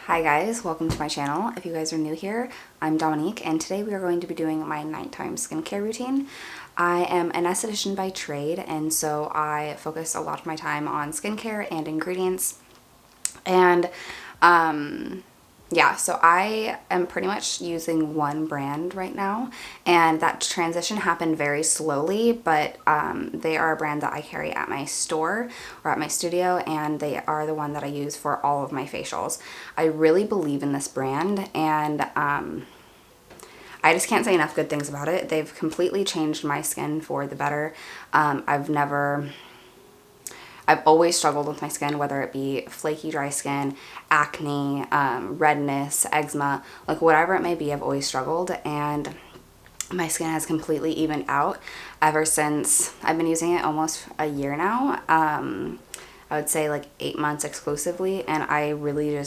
Hi guys, welcome to my channel. If you guys are new here, I'm Dominique and today we are going to be doing my nighttime skincare routine. I am an esthetician by trade and so I focus a lot of my time on skincare and ingredients. And yeah, so I am pretty much using one brand right now, and that transition happened very slowly, but they are a brand that I carry at my store or at my studio, and they are the one that I use for all of my facials. I really believe in this brand, and I just can't say enough good things about it. They've completely changed my skin for the better. I've always struggled with my skin, whether it be flaky, dry skin, acne, redness, eczema, like whatever it may be, I've always struggled, and my skin has completely evened out ever since. I've been using it almost a year now. I would say like 8 months exclusively, and I really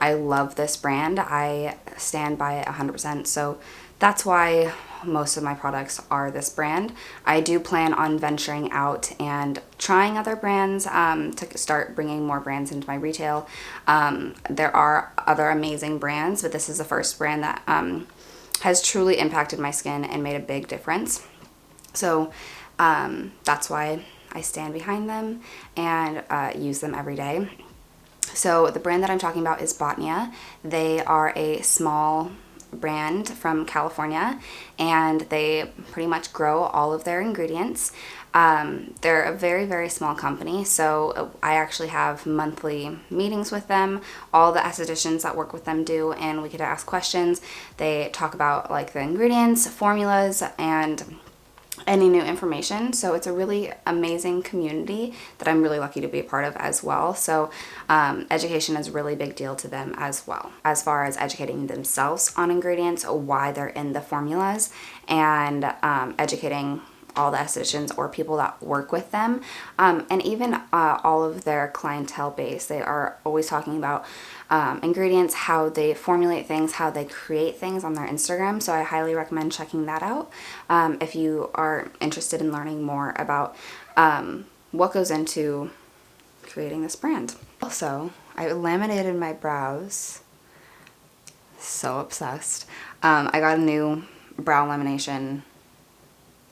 I love this brand. I stand by it 100%, so that's why most of my products are this brand. I do plan on venturing out and trying other brands to start bringing more brands into my retail. There are other amazing brands, but this is the first brand that has truly impacted my skin and made a big difference. So that's why I stand behind them and use them every day. So the brand that I'm talking about is Botnia. They are a small brand from California, and they pretty much grow all of their ingredients. They're a very, very small company, so I actually have monthly meetings with them. All the estheticians that work with them do, and we get to ask questions. They talk about like the ingredients, formulas, and any new information. So it's a really amazing community that I'm really lucky to be a part of as well. So education is a really big deal to them as well, as far as educating themselves on ingredients, why they're in the formulas, and educating all the estheticians or people that work with them, and even all of their clientele base. They are always talking about ingredients, how they formulate things, how they create things on their Instagram. So I highly recommend checking that out if you are interested in learning more about what goes into creating this brand. Also, I laminated my brows. So obsessed. I got a new brow lamination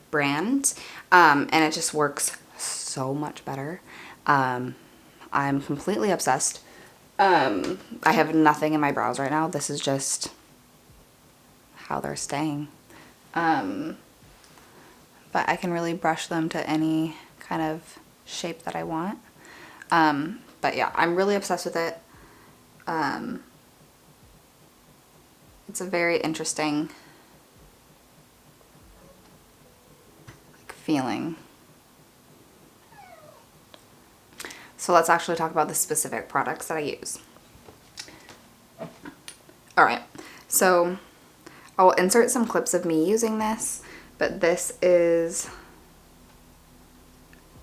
brand, and it just works so much better. I'm completely obsessed. I have nothing in my brows right now. This is just how they're staying. But I can really brush them to any kind of shape that I want. But yeah, I'm really obsessed with it. It's a very interesting feeling. So let's actually talk about the specific products that I use. Alright, so I'll insert some clips of me using this, but this is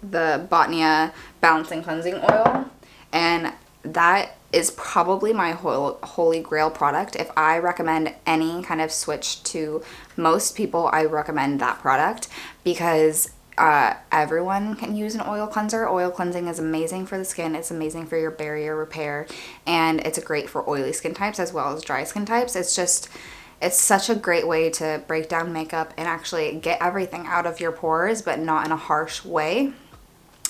the Botnia Balancing Cleansing Oil, and that is probably my holy grail product. If I recommend any kind of switch to most people, I recommend that product because everyone can use an oil cleanser. Oil cleansing is amazing for the skin. It's amazing for your barrier repair, and it's great for oily skin types as well as dry skin types. It's such a great way to break down makeup and actually get everything out of your pores, but not in a harsh way.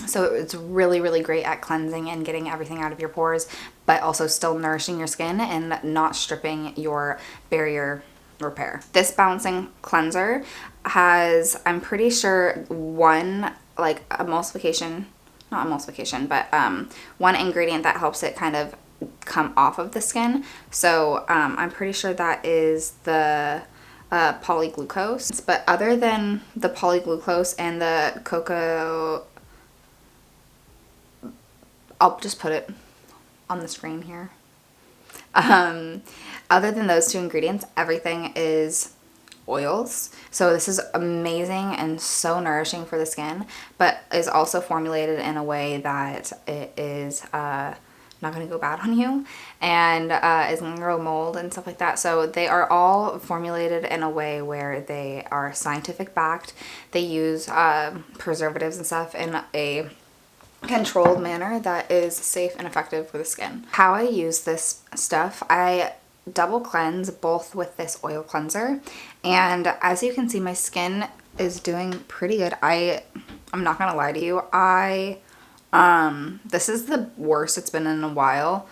So it's really, really great at cleansing and getting everything out of your pores, but also still nourishing your skin and not stripping your barrier repair. This balancing cleanser has, I'm pretty sure, one like emulsification, not emulsification, but one ingredient that helps it kind of come off of the skin. So I'm pretty sure that is the polyglucose. But other than the polyglucose and the cocoa, I'll just put it on the screen here. Other than those two ingredients, everything is oils. So this is amazing and so nourishing for the skin, but is also formulated in a way that it is not going to go bad on you and isn't going to grow mold and stuff like that. So they are all formulated in a way where they are scientific backed. They use preservatives and stuff in a controlled manner that is safe and effective for the skin. How I use this stuff, I double cleanse both with this oil cleanser, and as you can see, my skin is doing pretty good. I'm not gonna lie to you, this is the worst it's been in a while.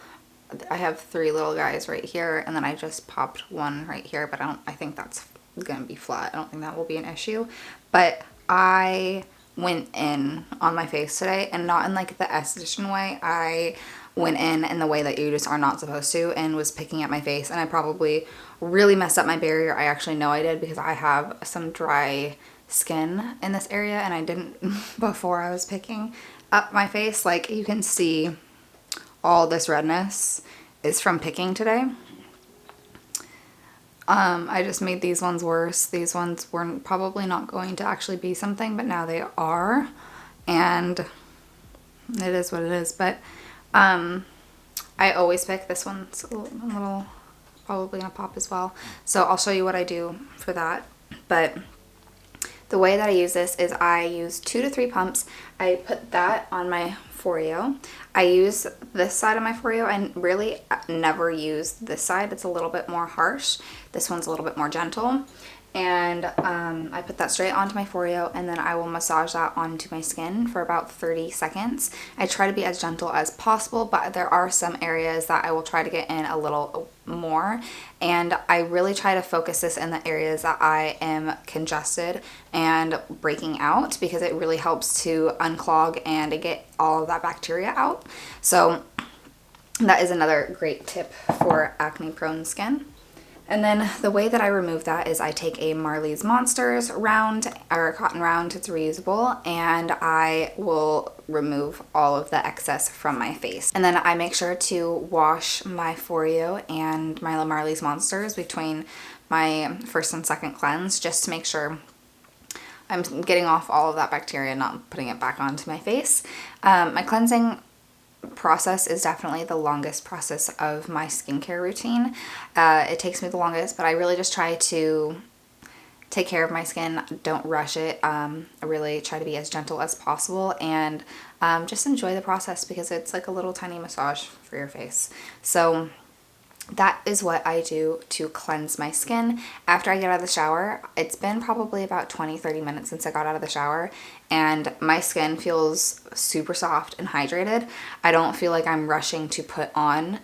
I have 3 little guys right here, and then I just popped one right here, but I think that's gonna be flat. I don't think that will be an issue. But I went in on my face today, and not in like the esthetician way. I went in the way that you just are not supposed to, and was picking at my face, and I probably really messed up my barrier. I actually know I did, because I have some dry skin in this area, and I didn't before I was picking up my face. Like, you can see all this redness is from picking today. I just made these ones worse. These ones were probably not going to actually be something, but now they are, and it is what it is. But I always pick. This one's a little probably gonna pop as well, so I'll show you what I do for that. But the way that I use this is I use 2 to 3 pumps. I put that on my Foreo. I use this side of my Foreo, and really never use this side. It's a little bit more harsh. This one's a little bit more gentle. And I put that straight onto my Foreo, and then I will massage that onto my skin for about 30 seconds. I try to be as gentle as possible, but there are some areas that I will try to get in a little more, and I really try to focus this in the areas that I am congested and breaking out, because it really helps to unclog and to get all of that bacteria out. So that is another great tip for acne prone skin. And then the way that I remove that is I take a Marley's Monsters round, or a cotton round, it's reusable, and I will remove all of the excess from my face. And then I make sure to wash my Foreo and my Marley's Monsters between my first and second cleanse, just to make sure I'm getting off all of that bacteria, not putting it back onto my face. My cleansing process is definitely the longest process of my skincare routine. It takes me the longest, but I really just try to take care of my skin. Don't rush it. I really try to be as gentle as possible, and just enjoy the process, because it's like a little tiny massage for your face. So that is what I do to cleanse my skin after I get out of the shower. It's been probably about 20-30 minutes since I got out of the shower, and my skin feels super soft and hydrated. I don't feel like I'm rushing to put on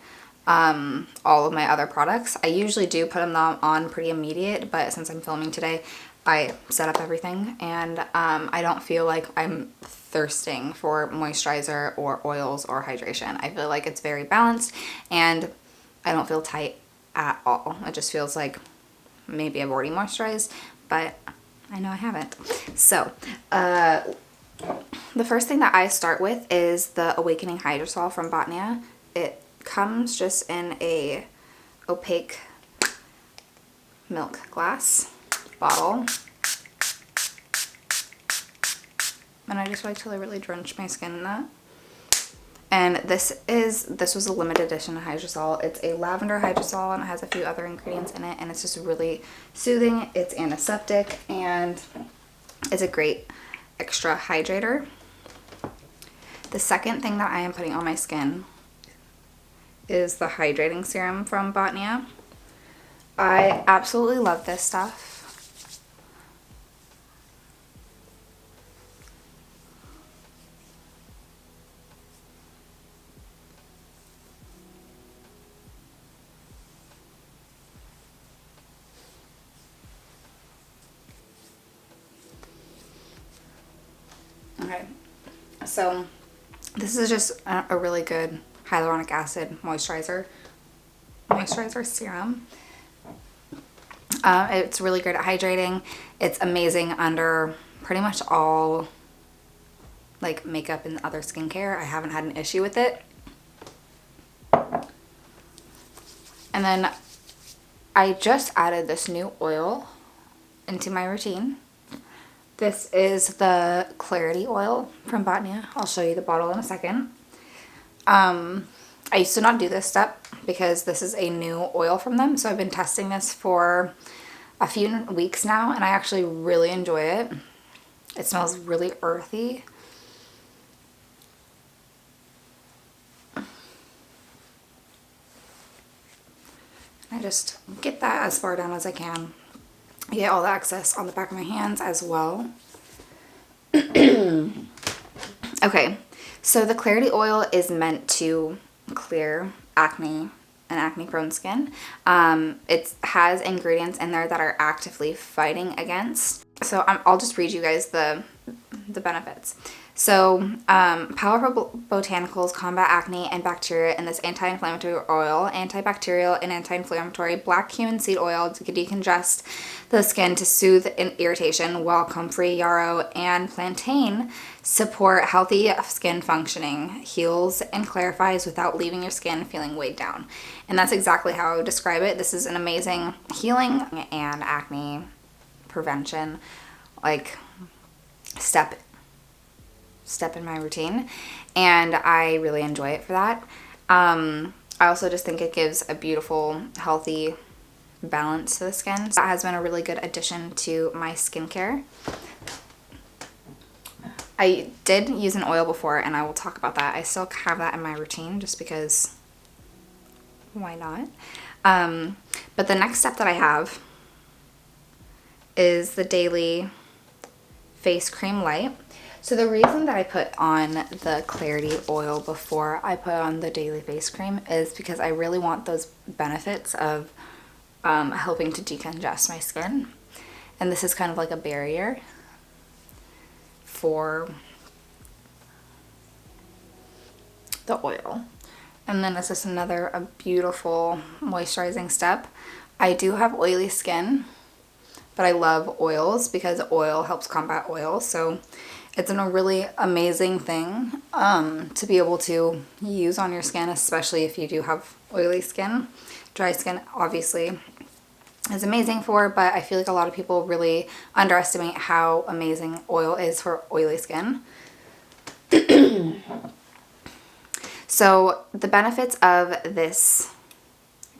all of my other products. I usually do put them on pretty immediate, but since I'm filming today, I set up everything, and I don't feel like I'm thirsting for moisturizer or oils or hydration. I feel like it's very balanced, and I don't feel tight at all. It just feels like maybe I've already moisturized, but I know I haven't. So the first thing that I start with is the Awakening Hydrosol from Botnia. It comes just in a opaque milk glass bottle, and I just like to really drench my skin in that. And this was a limited edition hydrosol. It's a lavender hydrosol, and it has a few other ingredients in it, and it's just really soothing. It's antiseptic, and it's a great extra hydrator. The second thing that I am putting on my skin is the hydrating serum from Botnia. I absolutely love this stuff. Okay, so this is just a really good hyaluronic acid moisturizer serum. It's really great at hydrating. It's amazing under pretty much all like makeup and other skincare. I haven't had an issue with it. And then I just added this new oil into my routine. This is the Clarity oil from Botnia. I'll show you the bottle in a second. I used to not do this step because this is a new oil from them. So I've been testing this for a few weeks now, and I actually really enjoy it. It smells really earthy. I just get that as far down as I can. I get all the excess on the back of my hands as well. Okay, so the Clarity Oil is meant to clear acne and acne-prone skin. It has ingredients in there that are actively fighting against. So I'll just read you guys the benefits. So, powerful botanicals combat acne and bacteria in this anti-inflammatory oil. Antibacterial and anti-inflammatory black cumin seed oil to decongest the skin to soothe irritation, while comfrey, yarrow, and plantain support healthy skin functioning, heals, and clarifies without leaving your skin feeling weighed down. And that's exactly how I would describe it. This is an amazing healing and acne prevention, like, step in my routine, and I really enjoy it for that. I also just think it gives a beautiful, healthy balance to the skin. So that has been a really good addition to my skincare. I did use an oil before, and I will talk about that. I still have that in my routine just because why not? But the next step that I have is the Daily Face Cream Light. So the reason that I put on the Clarity Oil before I put on the Daily Face Cream is because I really want those benefits of helping to decongest my skin. And this is kind of like a barrier for the oil. And then this is a beautiful moisturizing step. I do have oily skin, but I love oils because oil helps combat oil. So it's a really amazing thing to be able to use on your skin, especially if you do have oily skin. Dry skin obviously is amazing for, but I feel like a lot of people really underestimate how amazing oil is for oily skin. So the benefits of this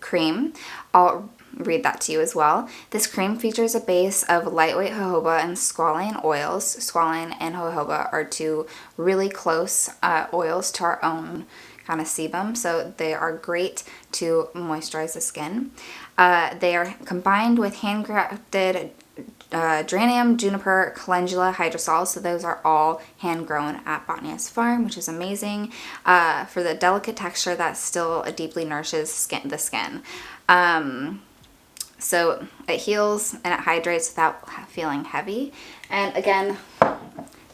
cream, I'll read that to you as well. This cream features a base of lightweight jojoba and squalane oils. Squalane and jojoba are two really close oils to our own kind of sebum, so they are great to moisturize the skin. They are combined with handcrafted geranium, juniper, calendula, hydrosol, so those are all hand-grown at Botnia's farm, which is amazing for the delicate texture that still deeply nourishes the skin. So it heals and it hydrates without feeling heavy. And again,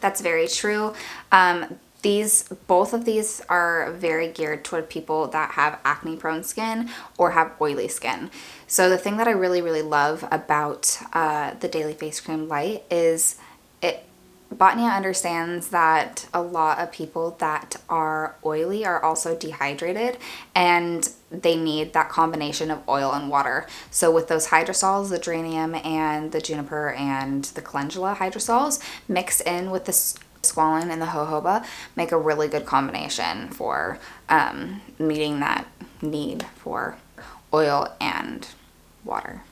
that's very true. Both of these are very geared toward people that have acne prone skin or have oily skin. So the thing that I really, really love about the Daily Face Cream Light is Botnia understands that a lot of people that are oily are also dehydrated, and they need that combination of oil and water. So with those hydrosols, the geranium and the juniper and the calendula hydrosols mixed in with the squalane and the jojoba make a really good combination for meeting that need for oil and water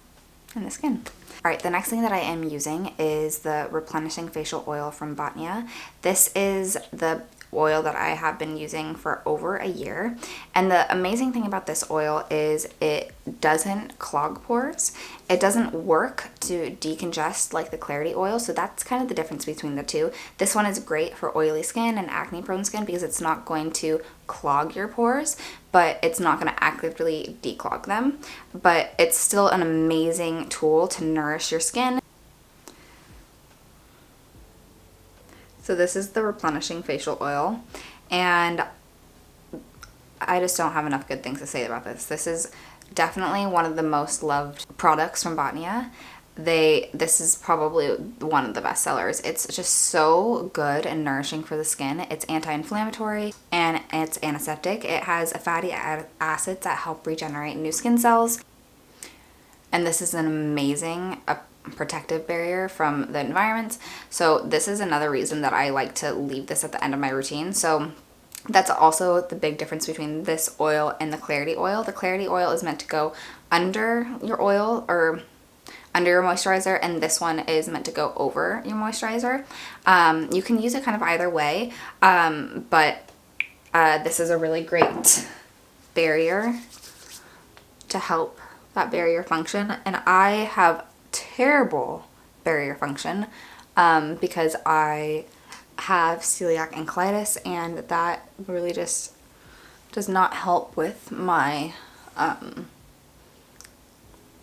in the skin. All right, the next thing that I am using is the Replenishing Facial Oil from Botnia. This is the oil that I have been using for over a year. And the amazing thing about this oil is it doesn't clog pores. It doesn't work to decongest like the Clarity oil. So that's kind of the difference between the two. This one is great for oily skin and acne prone skin because it's not going to clog your pores, but it's not going to actively declog them. But it's still an amazing tool to nourish your skin. So this is the Replenishing Facial Oil, and I just don't have enough good things to say about this. This is definitely one of the most loved products from Botnia. This is probably one of the best sellers. It's just so good and nourishing for the skin. It's anti-inflammatory and it's antiseptic. It has fatty acids that help regenerate new skin cells. And this is an amazing protective barrier from the environment. So this is another reason that I like to leave this at the end of my routine. So that's also the big difference between this oil and the Clarity oil. The Clarity oil is meant to go under your oil or under your moisturizer, and this one is meant to go over your moisturizer. You can use it kind of either way, but this is a really great barrier to help that barrier function. And I have terrible barrier function because I have celiac and colitis, and that really just does not help with my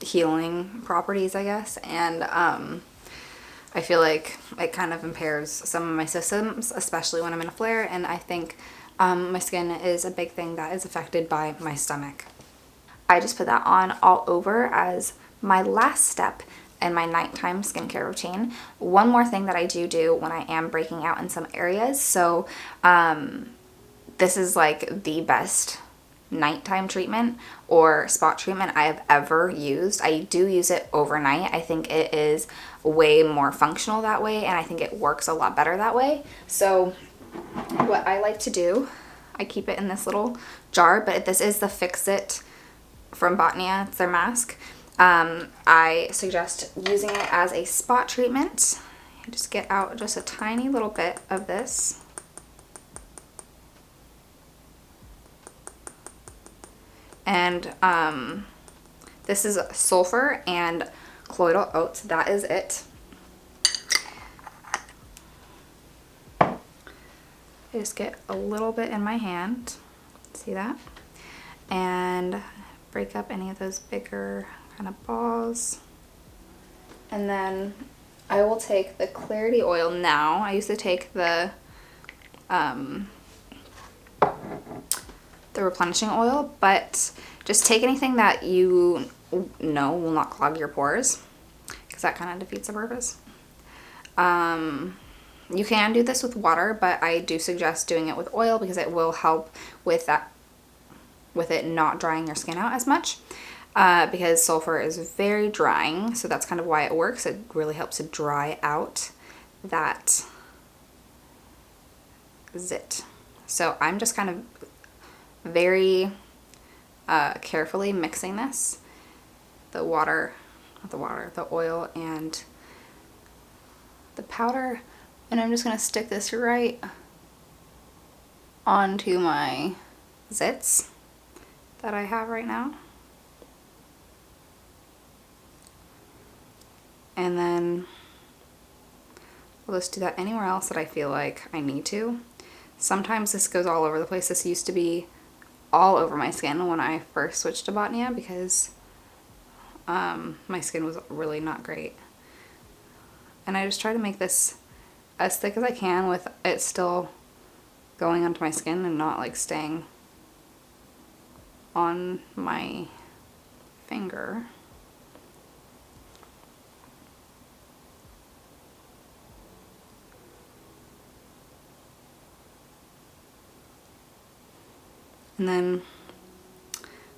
healing properties, I guess. And I feel like it kind of impairs some of my systems, especially when I'm in a flare. And I think my skin is a big thing that is affected by my stomach. I just put that on all over as my last step in my nighttime skincare routine. One more thing that I do when I am breaking out in some areas. So this is like the best nighttime treatment or spot treatment I have ever used. I do use it overnight. I think it is way more functional that way, and I think it works a lot better that way. So what I like to do, I keep it in this little jar, but this is the Fix It from Botnia. It's their mask. I suggest using it as a spot treatment. Just get out just a tiny little bit of this. And this is sulfur and colloidal oats. That is it. I just get a little bit in my hand. See that? And break up any of those bigger kind of balls. And then I will take the Clarity oil now. I used to take the replenishing oil, but just take anything that you know will not clog your pores, because that kind of defeats the purpose. You can do this with water, but I do suggest doing it with oil because it will help with that, with it not drying your skin out as much, because sulfur is very drying. So that's kind of why it works. It really helps to dry out that zit. So I'm just kind of very carefully mixing this, the oil and the powder, and I'm just going to stick this right onto my zits that I have right now. And then I'll just do that anywhere else that I feel like I need to. Sometimes this goes all over the place. This used to be all over my skin when I first switched to Botnia because my skin was really not great. And I just try to make this as thick as I can with it still going onto my skin and not like staying on my finger. And then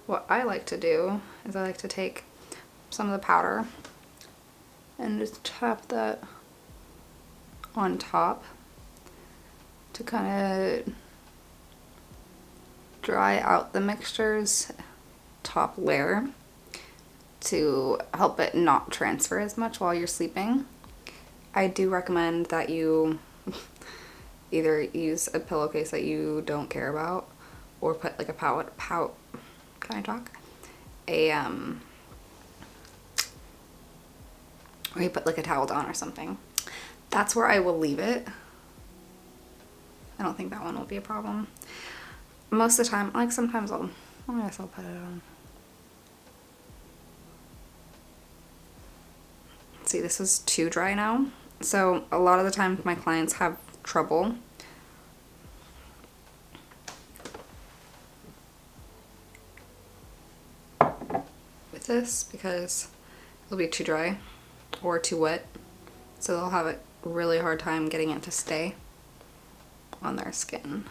what I like to do is I like to take some of the powder and just tap that on top to kind of dry out the mixture's top layer to help it not transfer as much while you're sleeping. I do recommend that you either use a pillowcase that you don't care about, or put like a can I talk? Or you put like a towel down or something. That's where I will leave it. I don't think that one will be a problem. Most of the time, like sometimes I guess I'll put it on. See, this is too dry now. So a lot of the time my clients have trouble with this because it'll be too dry or too wet. So they'll have a really hard time getting it to stay on their skin.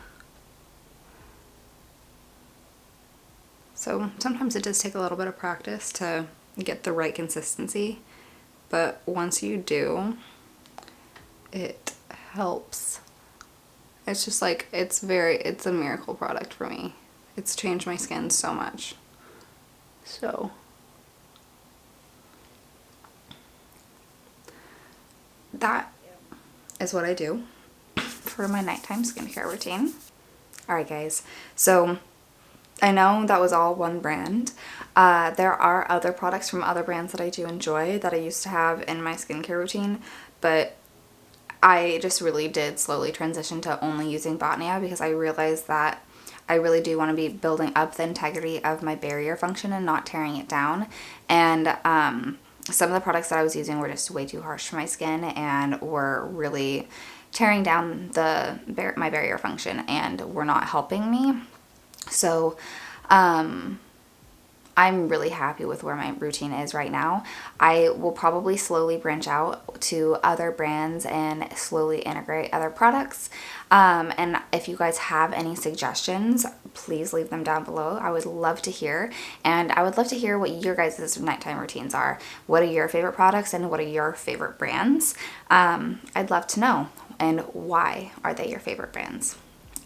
So sometimes it does take a little bit of practice to get the right consistency, but once you do, it helps. It's just like, it's a miracle product for me. It's changed my skin so much. So that is what I do for my nighttime skincare routine. Alright guys, so I know that was all one brand. There are other products from other brands that I do enjoy that I used to have in my skincare routine, but I just really did slowly transition to only using Botnia because I realized that I really do want to be building up the integrity of my barrier function and not tearing it down. And some of the products that I was using were just way too harsh for my skin and were really tearing down my barrier function and were not helping me. So I'm really happy with where my routine is right now. I will probably slowly branch out to other brands and slowly integrate other products. And if you guys have any suggestions, please leave them down below. I would love to hear. And I would love to hear what your guys' nighttime routines are. What are your favorite products and what are your favorite brands? I'd love to know. And why are they your favorite brands?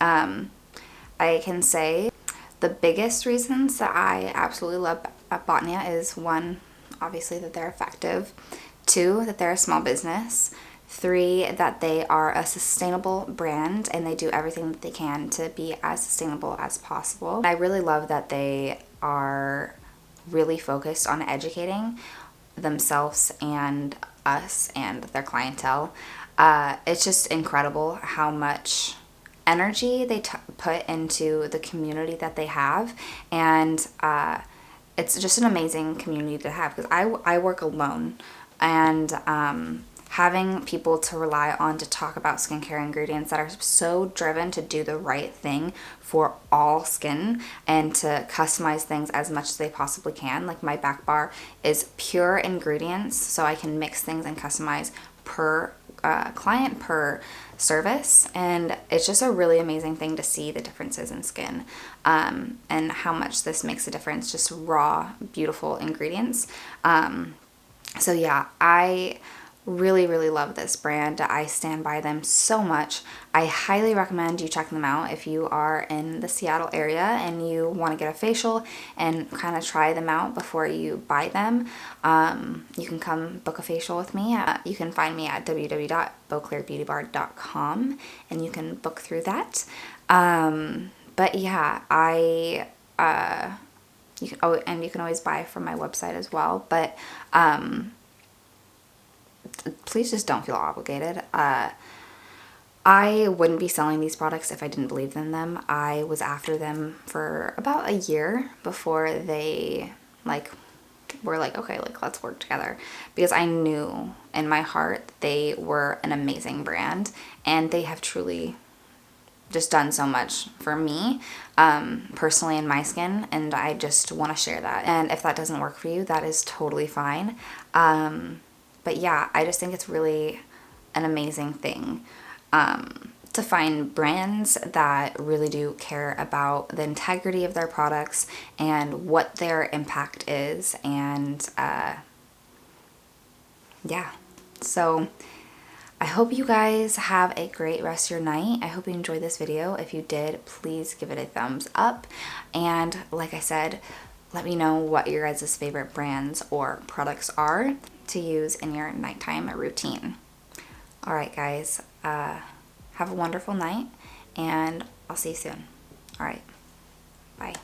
I can say the biggest reasons that I absolutely love Botnia is 1, obviously that they're effective, 2, that they're a small business, 3, that they are a sustainable brand and they do everything that they can to be as sustainable as possible. I really love that they are really focused on educating themselves and us and their clientele. It's just incredible how much energy they put into the community that they have, and it's just an amazing community to have because I work alone, and having people to rely on to talk about skincare ingredients that are so driven to do the right thing for all skin and to customize things as much as they possibly can. Like my back bar is pure ingredients, so I can mix things and customize per client, per service, and it's just a really amazing thing to see the differences in skin and how much this makes a difference, just raw beautiful ingredients. So yeah, I really love this brand. I stand by them so much. I highly recommend you check them out if you are in the Seattle area and you want to get a facial and kind of try them out before you buy them. You can come book a facial with me. You can find me at www.beauclairbeautybar.com and you can book through that. But yeah, you can always buy from my website as well. But please just don't feel obligated. I wouldn't be selling these products if I didn't believe in them. I was after them for about a year before they were like, okay, let's work together, because I knew in my heart they were an amazing brand and they have truly just done so much for me personally in my skin, and I just want to share that. And if that doesn't work for you, that is totally fine. But yeah, I just think it's really an amazing thing to find brands that really do care about the integrity of their products and what their impact is. And yeah, so I hope you guys have a great rest of your night. I hope you enjoyed this video. If you did, please give it a thumbs up. And like I said, let me know what your guys' favorite brands or products are to use in your nighttime routine. All right, guys, have a wonderful night, and I'll see you soon. All right, bye.